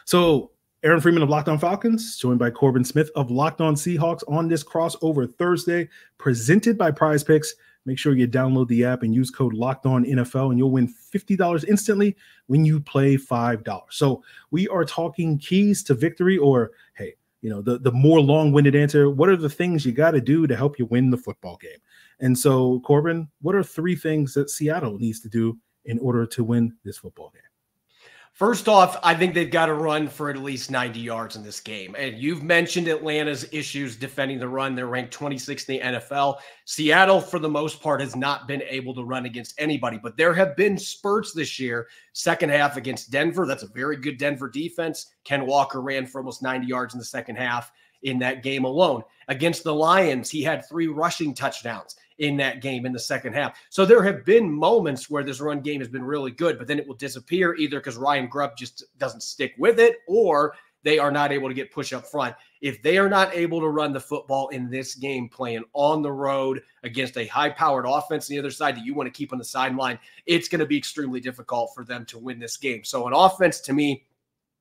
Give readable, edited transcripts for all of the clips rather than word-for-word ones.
So Aaron Freeman of Locked On Falcons, joined by Corbin Smith of Locked On Seahawks on this crossover Thursday, presented by PrizePicks. Make sure you download the app and use code LOCKEDONNFL, and you'll win $50 instantly when you play $5. So we are talking keys to victory, or hey, the more long-winded answer, what are the things you got to do to help you win the football game? And so, Corbin, what are 3 things that Seattle needs to do in order to win this football game? First off, I think they've got to run for at least 90 yards in this game. And you've mentioned Atlanta's issues defending the run. They're ranked 26th in the NFL. Seattle, for the most part, has not been able to run against anybody. But there have been spurts this year, second half against Denver. That's a very good Denver defense. Ken Walker ran for almost 90 yards in the second half in that game alone. Against the Lions, he had 3 rushing touchdowns in that game in the second half. So there have been moments where this run game has been really good, but then it will disappear either because Ryan Grubb just doesn't stick with it, or they are not able to get push up front. If they are not able to run the football in this game, playing on the road against a high-powered offense on the other side that you want to keep on the sideline, it's going to be extremely difficult for them to win this game. So an offense, to me,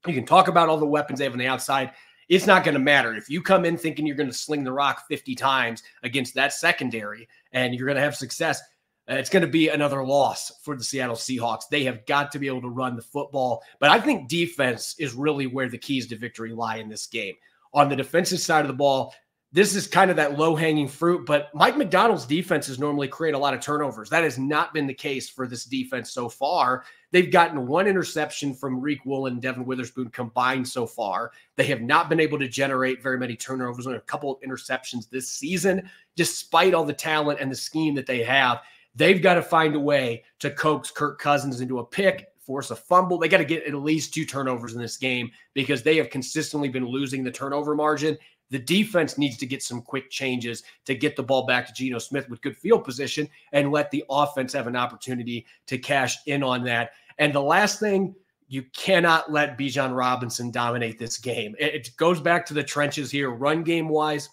you can talk about all the weapons they have on the outside. It's not going to matter. If you come in thinking you're going to sling the rock 50 times against that secondary and you're going to have success, it's going to be another loss for the Seattle Seahawks. They have got to be able to run the football. But I think defense is really where the keys to victory lie in this game. On the defensive side of the ball, this is kind of that low-hanging fruit, but Mike Macdonald's defenses normally create a lot of turnovers. That has not been the case for this defense so far. They've gotten 1 interception from Reek Woolen and Devin Witherspoon combined so far. They have not been able to generate very many turnovers, only a couple of interceptions this season, despite all the talent and the scheme that they have. They've got to find a way to coax Kirk Cousins into a pick, force a fumble. They got to get at least 2 turnovers in this game because they have consistently been losing the turnover margin. The defense needs to get some quick changes to get the ball back to Geno Smith with good field position and let the offense have an opportunity to cash in on that. And the last thing, you cannot let Bijan Robinson dominate this game. It goes back to the trenches here, run game-wise.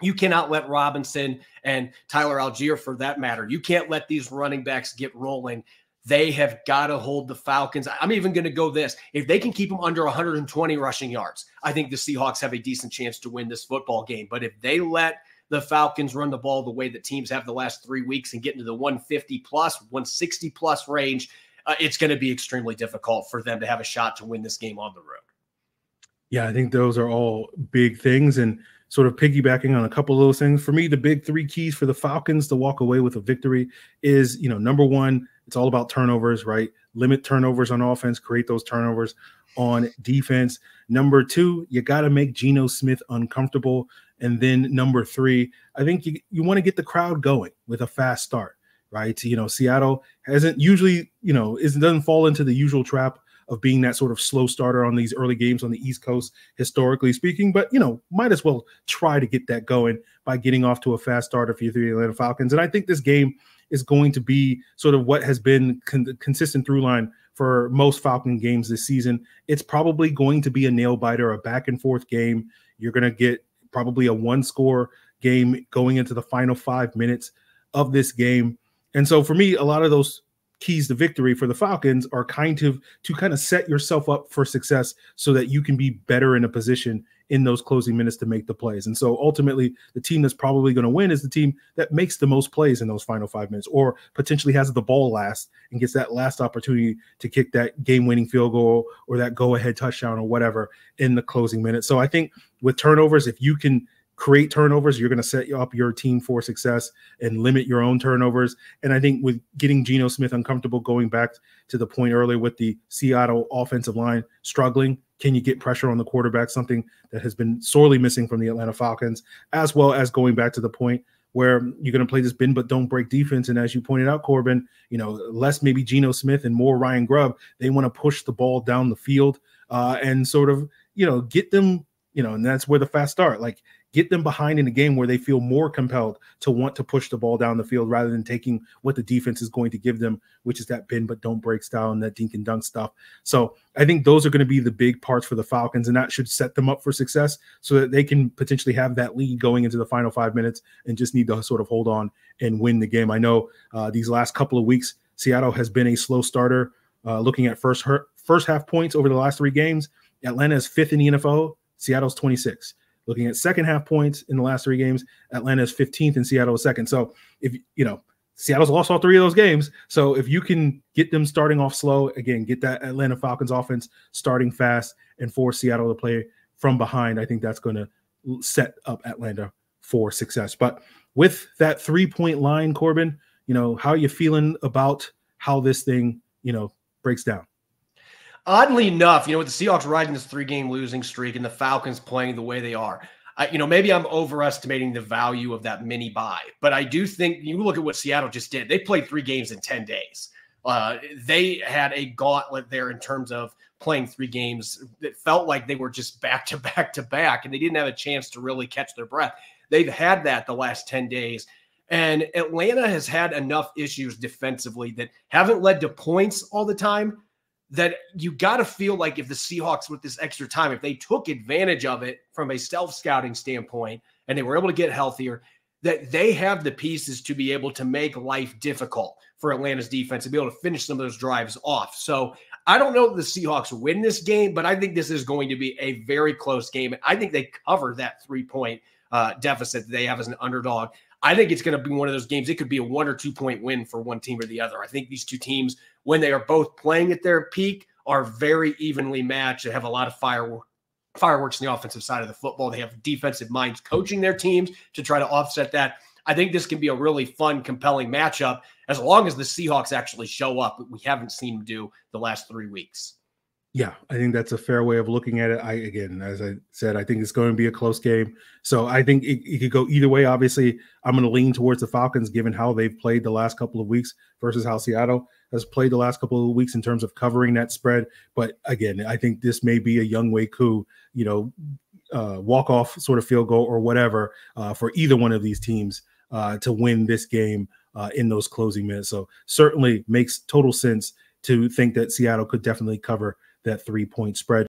You cannot let Robinson and Tyler Algier, for that matter, you can't let these running backs get rolling. They have got to hold the Falcons. I'm even going to go this. If they can keep them under 120 rushing yards, I think the Seahawks have a decent chance to win this football game. But if they let the Falcons run the ball the way that teams have the last 3 weeks and get into the 150-plus, 160-plus range, it's going to be extremely difficult for them to have a shot to win this game on the road. Yeah, I think those are all big things. And sort of piggybacking on a couple of those things, for me, the big 3 keys for the Falcons to walk away with a victory is, number 1, it's all about turnovers, right? Limit turnovers on offense, create those turnovers on defense. Number 2, you got to make Geno Smith uncomfortable. And then number 3, I think you want to get the crowd going with a fast start, right? Seattle hasn't usually, doesn't fall into the usual trap of being that sort of slow starter on these early games on the East Coast, historically speaking. But, might as well try to get that going by getting off to a fast start if you're the Atlanta Falcons. And I think this game is going to be sort of what has been consistent through line for most Falcon games this season. It's probably going to be a nail biter, a back and forth game. You're going to get probably a 1-score game going into the final 5 minutes of this game. And so for me, a lot of those keys to victory for the Falcons are kind of set yourself up for success so that you can be better in a position in those closing minutes to make the plays. And so ultimately, the team that's probably going to win is the team that makes the most plays in those final 5 minutes, or potentially has the ball last and gets that last opportunity to kick that game-winning field goal or that go-ahead touchdown or whatever in the closing minutes. So I think with turnovers, if you can create turnovers, you're going to set up your team for success and limit your own turnovers. And I think with getting Geno Smith uncomfortable, going back to the point earlier with the Seattle offensive line struggling, can you get pressure on the quarterback, something that has been sorely missing from the Atlanta Falcons, as well as going back to the point where you're going to play this bend but don't break defense. And as you pointed out, Corbin, less maybe Geno Smith and more Ryan Grubb. They want to push the ball down the field and sort of, get them, and that's where the fast start, like get them behind in a game where they feel more compelled to want to push the ball down the field rather than taking what the defense is going to give them, which is that bend but don't break style and that dink and dunk stuff. So I think those are going to be the big parts for the Falcons, and that should set them up for success so that they can potentially have that lead going into the final 5 minutes and just need to sort of hold on and win the game. I know these last couple of weeks, Seattle has been a slow starter. Looking at first half points over the last 3 games, Atlanta is 5th in the NFL. Seattle's 26. Looking at second half points in the last 3 games, Atlanta is 15th and Seattle is 2nd. So if Seattle's lost all 3 of those games. So if you can get them starting off slow, again, get that Atlanta Falcons offense starting fast and force Seattle to play from behind, I think that's going to set up Atlanta for success. But with that 3-point line, Corbin, how are you feeling about how this thing, breaks down? Oddly enough, with the Seahawks riding this 3-game losing streak and the Falcons playing the way they are, maybe I'm overestimating the value of that mini bye, but I do think you look at what Seattle just did. They played 3 games in 10 days. They had a gauntlet there in terms of playing 3 games that felt like they were just back to back to back, and they didn't have a chance to really catch their breath. They've had that the last 10 days. And Atlanta has had enough issues defensively that haven't led to points all the time, that you got to feel like if the Seahawks with this extra time, if they took advantage of it from a self-scouting standpoint and they were able to get healthier, that they have the pieces to be able to make life difficult for Atlanta's defense and be able to finish some of those drives off. So I don't know if the Seahawks win this game, but I think this is going to be a very close game. I think they cover that 3-point deficit that they have as an underdog. I think it's going to be one of those games. It could be a 1 or 2 point win for one team or the other. I think these two teams, when they are both playing at their peak, are very evenly matched. They have a lot of fireworks in the offensive side of the football. They have defensive minds coaching their teams to try to offset that. I think this can be a really fun, compelling matchup as long as the Seahawks actually show up. We haven't seen them do the last 3 weeks. Yeah, I think that's a fair way of looking at it. Again, as I said, I think it's going to be a close game. So I think it could go either way. Obviously, I'm going to lean towards the Falcons given how they've played the last couple of weeks versus how Seattle has played the last couple of weeks in terms of covering that spread. But again, I think this may be a Younghoe Koo, walk-off sort of field goal or whatever for either one of these teams to win this game in those closing minutes. So certainly makes total sense to think that Seattle could definitely cover that 3-point spread.